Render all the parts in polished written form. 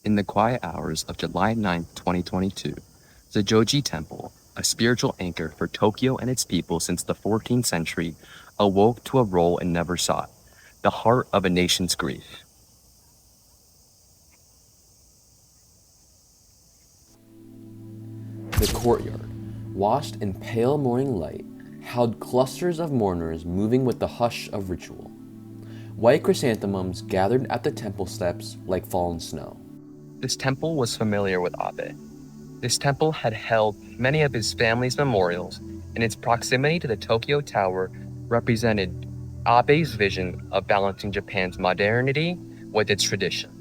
In the quiet hours of July 9, 2022, the Joji Temple, a spiritual anchor for Tokyo and its people since the 14th century, awoke to a role it never sought, the heart of a nation's grief. The courtyard, washed in pale morning light, held clusters of mourners moving with the hush of ritual. White chrysanthemums gathered at the temple steps like fallen snow. This temple was familiar with Abe. This temple had held many of his family's memorials, and its proximity to the Tokyo Tower represented Abe's vision of balancing Japan's modernity with its tradition.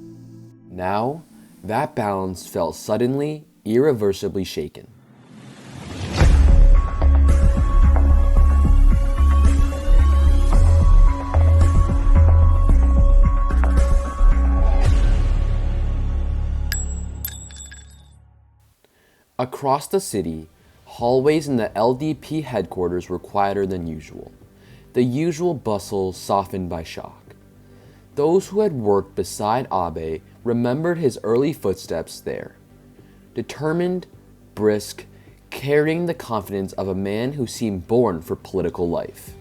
Now, that balance felt suddenly, irreversibly shaken. Across the city, hallways in the LDP headquarters were quieter than usual, the usual bustle softened by shock. Those who had worked beside Abe remembered his early footsteps there. Determined, brisk, carrying the confidence of a man who seemed born for political life.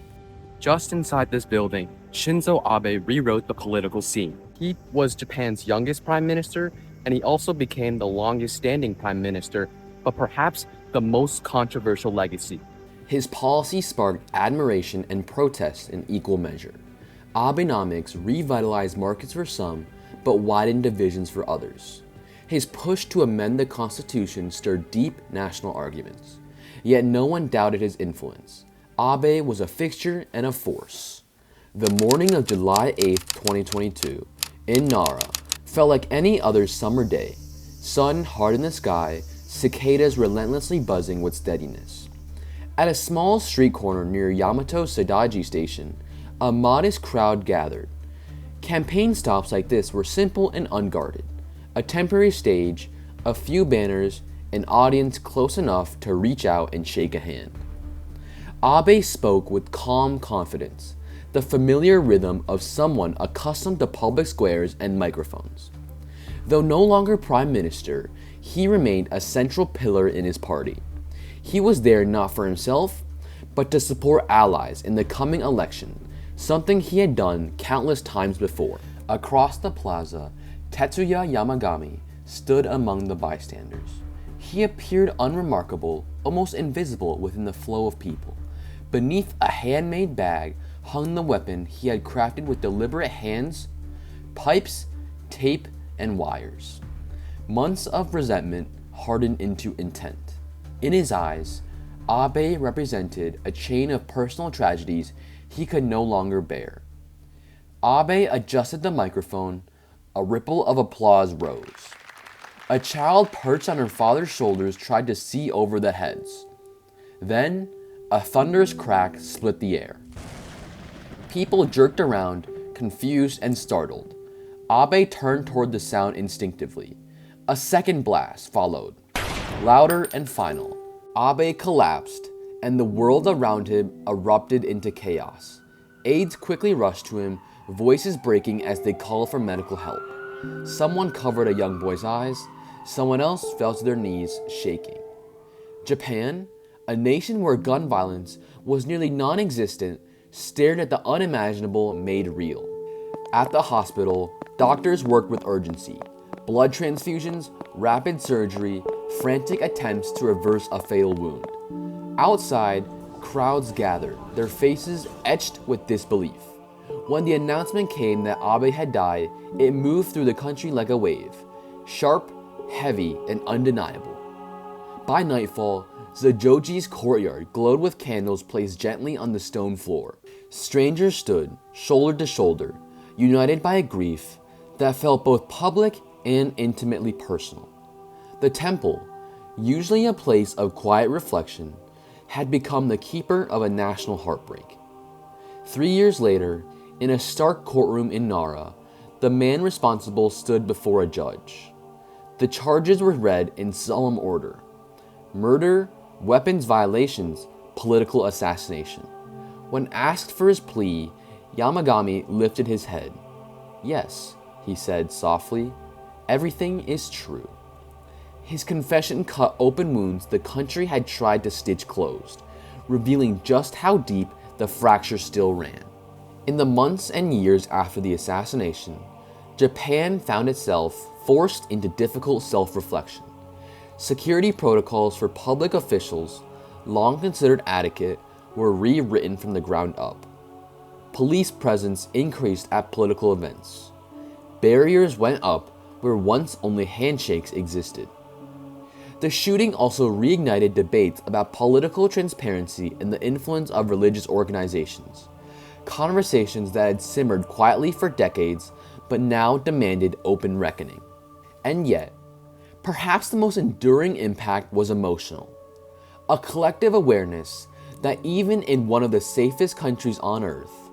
Just inside this building, Shinzo Abe rewrote the political scene. He was Japan's youngest prime minister, and he also became the longest-standing prime minister, but perhaps the most controversial legacy. His policy sparked admiration and protest in equal measure. Abenomics revitalized markets for some, but widened divisions for others. His push to amend the Constitution stirred deep national arguments. Yet no one doubted his influence. Abe was a fixture and a force. The morning of July 8, 2022, in Nara, felt like any other summer day. Sun hard in the sky, cicadas relentlessly buzzing with steadiness. At a small street corner near Yamato Sadaiji Station, a modest crowd gathered. Campaign stops like this were simple and unguarded. A temporary stage, a few banners, an audience close enough to reach out and shake a hand. Abe spoke with calm confidence, the familiar rhythm of someone accustomed to public squares and microphones. Though no longer prime minister, he remained a central pillar in his party. He was there not for himself, but to support allies in the coming election, something he had done countless times before. Across the plaza, Tetsuya Yamagami stood among the bystanders. He appeared unremarkable, almost invisible within the flow of people. Beneath a handmade bag hung the weapon he had crafted with deliberate hands, pipes, tape, and wires. Months of resentment hardened into intent. In his eyes, Abe represented a chain of personal tragedies he could no longer bear. Abe adjusted the microphone. A ripple of applause rose. A child perched on her father's shoulders tried to see over the heads. Then, a thunderous crack split the air. People jerked around, confused and startled. Abe turned toward the sound instinctively. A second blast followed, louder and final. Abe collapsed, and the world around him erupted into chaos. Aides quickly rushed to him, voices breaking as they called for medical help. Someone covered a young boy's eyes, someone else fell to their knees, shaking. Japan, a nation where gun violence was nearly non-existent, stared at the unimaginable made real. At the hospital, doctors worked with urgency. Blood transfusions, rapid surgery, frantic attempts to reverse a fatal wound. Outside, crowds gathered, their faces etched with disbelief. When the announcement came that Abe had died, it moved through the country like a wave, sharp, heavy, and undeniable. By nightfall, Zojoji's courtyard glowed with candles placed gently on the stone floor. Strangers stood, shoulder to shoulder, united by a grief that felt both public and intimately personal. The temple, usually a place of quiet reflection, had become the keeper of a national heartbreak. 3 years later, in a stark courtroom in Nara, the man responsible stood before a judge. The charges were read in solemn order: murder, weapons violations, political assassination. When asked for his plea, Yamagami lifted his head. "Yes," he said softly, everything is true. His confession cut open wounds the country had tried to stitch closed, revealing just how deep the fracture still ran. In the months and years after the assassination, Japan found itself forced into difficult self-reflection. Security protocols for public officials, long considered adequate, were rewritten from the ground up. Police presence increased at political events. Barriers went up where once only handshakes existed. The shooting also reignited debates about political transparency and the influence of religious organizations, conversations that had simmered quietly for decades but now demanded open reckoning. And yet, perhaps the most enduring impact was emotional. A collective awareness that even in one of the safest countries on earth,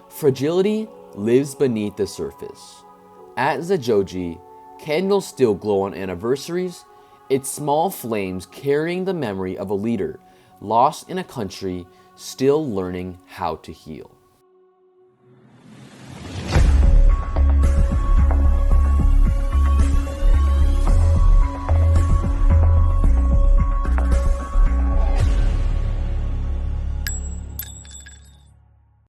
fragility lives beneath the surface. At Zajoji, candles still glow on anniversaries, its small flames carrying the memory of a leader lost in a country still learning how to heal.